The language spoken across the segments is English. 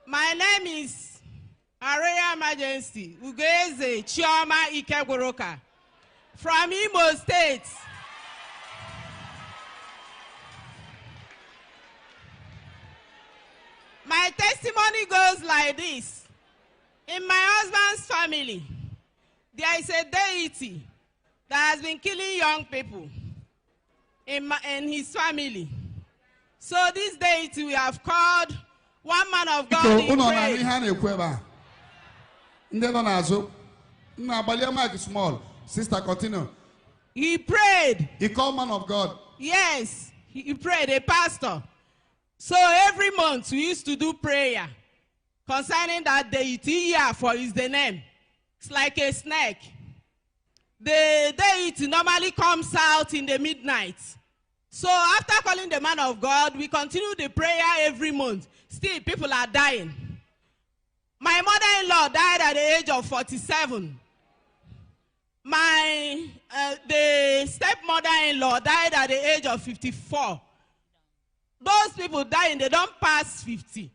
My name is Area Majesty Ugeze Chioma Ikegworoka from Imo State. My testimony goes like this. In my husband's family, there is a deity that has been killing young people in his family. So this deity we have called one man of God. Sister, continue. He prayed. He called man of God. Yes, he prayed, a pastor. So every month we used to do prayer concerning that deity. For is the name. It's like a snake. The deity normally comes out in the midnight. So after calling the man of God, we continue the prayer every month. Still, people are dying. My mother-in-law died at the age of 47. The stepmother-in-law died at the age of 54. Those people dying, they don't pass 50.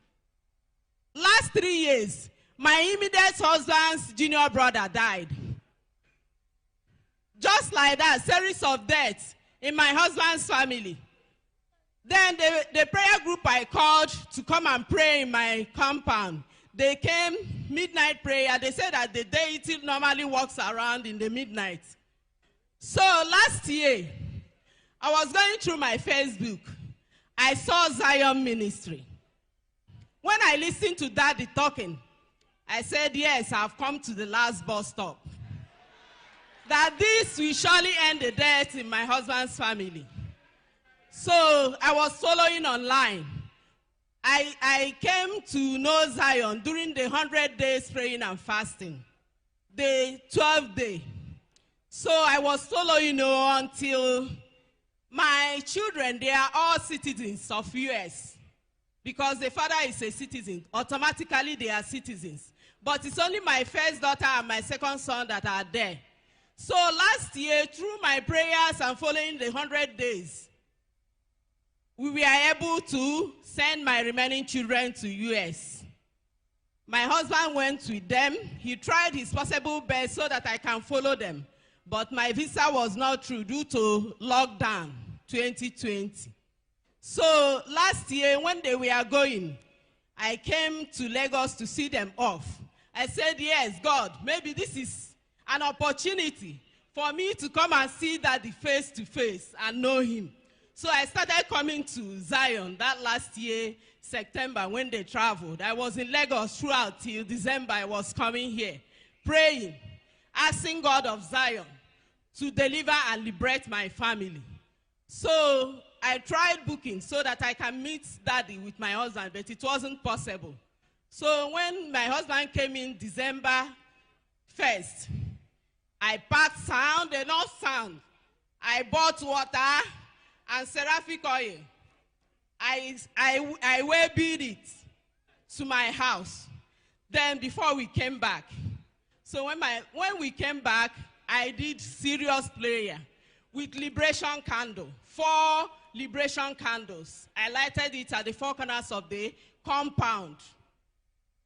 Last 3 years, my immediate husband's junior brother died. Just like that, series of deaths in my husband's family. Then the prayer group I called to come and pray in my compound. They came, midnight prayer. They said that the deity normally walks around in the midnight. So last year, I was going through my Facebook. I saw Zion Ministry. When I listened to Daddy talking, I said, yes, I've come to the last bus stop. That this will surely end the death in my husband's family. So I was following online. I came to know Zion during the 100 days praying and fasting, the 12th day. So I was following until my children, they are all citizens of US. Because the father is a citizen, automatically they are citizens. But it's only my first daughter and my second son that are there. So last year, through my prayers and following the 100 days, we were able to send my remaining children to US. My husband went with them. He tried his possible best so that I can follow them. But my visa was not through due to lockdown 2020. So last year, when they were going, I came to Lagos to see them off. I said, yes, God, maybe this is an opportunity for me to come and see Daddy face to face and know him. So I started coming to Zion that last year, September, when they traveled. I was in Lagos throughout till December. I was coming here, praying, asking God of Zion to deliver and liberate my family. So I tried booking so that I can meet Daddy with my husband, but it wasn't possible. So when my husband came in December 1st, I packed sound, enough sound. I bought water and seraphic oil. I way-bid it to my house. Then before we came back. So when we came back, I did serious prayer with liberation candle, 4 liberation candles. I lighted it at the 4 corners of the compound.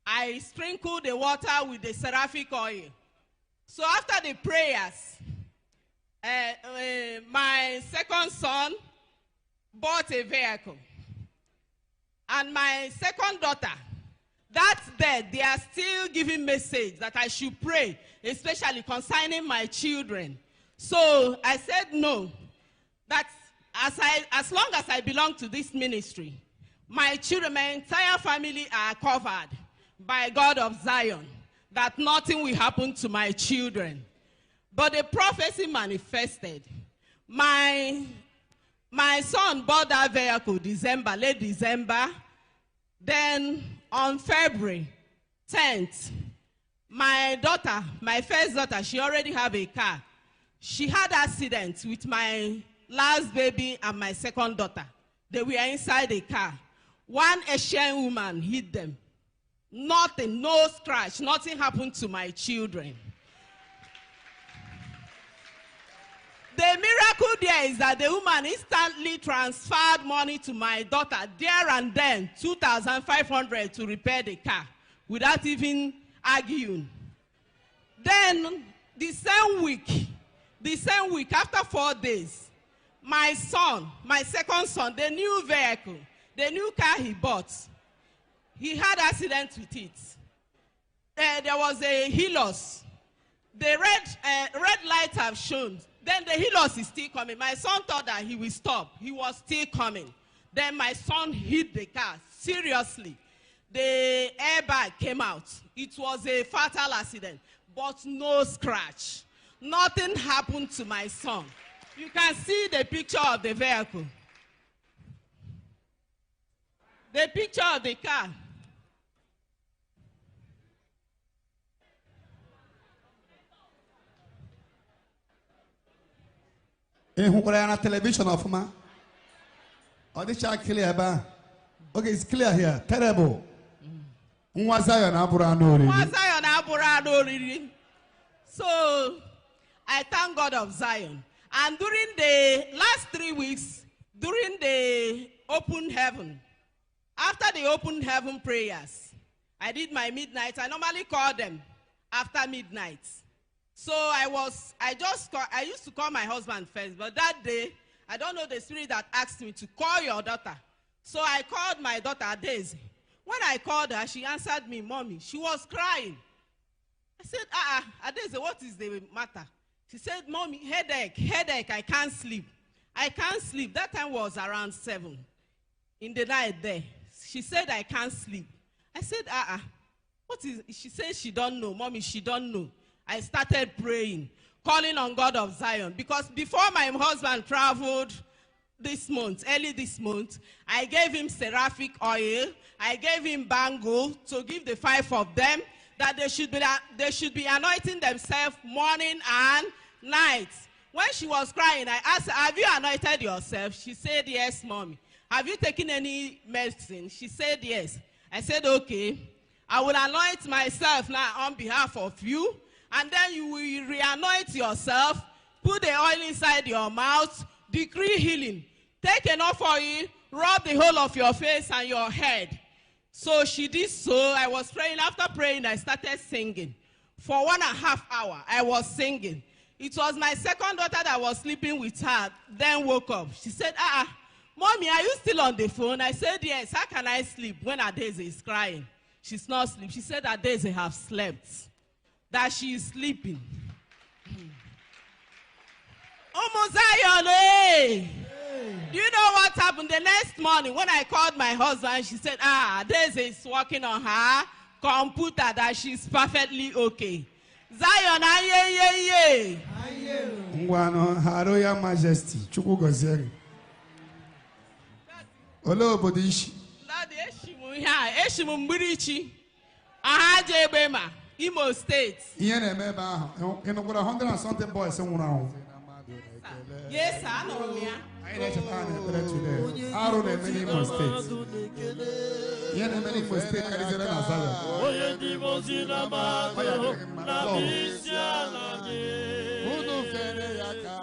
I sprinkled the water with the seraphic oil. So after the prayers, my second son bought a vehicle. And my second daughter, that's dead. They are still giving message that I should pray, especially concerning my children. So I said no. That as long as I belong to this ministry, my children, my entire family are covered by God of Zion, that nothing will happen to my children. But the prophecy manifested. My son bought that vehicle late December. Then on February 10th, my daughter, my first daughter, she already have a car. She had accident with my last baby and my second daughter. They were inside the car. One Asian woman hit them. Nothing, no scratch, nothing happened to my children. The miracle there is that the woman instantly transferred money to my daughter there and then, 2,500 to repair the car without even arguing. Then the same week, after 4 days, my son, my second son, the new vehicle, the new car he bought, he had accident with it. There was a Helios. The red light have shown. Then the Helios is still coming. My son thought that he will stop. He was still coming. Then my son hit the car. Seriously. The airbag came out. It was a fatal accident, but no scratch. Nothing happened to my son. You can see the picture of the vehicle. The picture of the car. Television of ma. Oh, this is clear, ba. Okay, it's clear here. Terrible. So, I thank God of Zion. And during the last 3 weeks, during the open heaven, after the open heaven prayers, I did my midnight. I normally call them after midnight. So I used to call my husband first, but that day, I don't know the spirit that asked me to call your daughter. So I called my daughter, Daisy. When I called her, she answered me, Mommy. She was crying. I said, Daisy, what is the matter? She said, Mommy, headache, I can't sleep. I can't sleep. That time was around 7 in the night there. She said, I can't sleep. I said, what is, she said she don't know. Mommy, she don't know. I started praying, calling on God of Zion, because before my husband traveled early this month, I gave him seraphic oil, I gave him bangle to give the 5 of them, that they should be anointing themselves morning and night. When she was crying, I asked her, have you anointed yourself? She said, yes, Mommy. Have you taken any medicine? She said, yes. I said, okay, I will anoint myself now on behalf of you. And then you will re-anoint yourself, put the oil inside your mouth, decree healing. Take enough oil, rub the whole of your face and your head. So she did so. I was praying. After praying, I started singing. For 1.5 hours, I was singing. It was my second daughter that was sleeping with her, then woke up. She said, Mommy, are you still on the phone? I said, yes. How can I sleep when Adeze is crying? She's not sleeping. She said Adeze have slept, that she is sleeping. Zion, hey! Do you know what happened the next morning when I called my husband? She said, Adeze is working on her computer, that she's perfectly okay. Zion, aye. Ngwano, Her Royal Majesty, Chukwu Gozeri. Olo obodo ishi. Lord, eshimu mbirichi. Ahaje ebema, Imo State. Ihe na-eme ebe ahụ. Ịnụkwara 100 and something boys nwụrụ anwụ. Yes, I know me. Anyị na-echeta ha na-ekpere today. Arụ na-eme n'Imo State. Ihe na-eme n'Imo State karịzịrị na Zion. Onye ndị mozi na mmadụ na bisi ala gị. Unu fere ya ka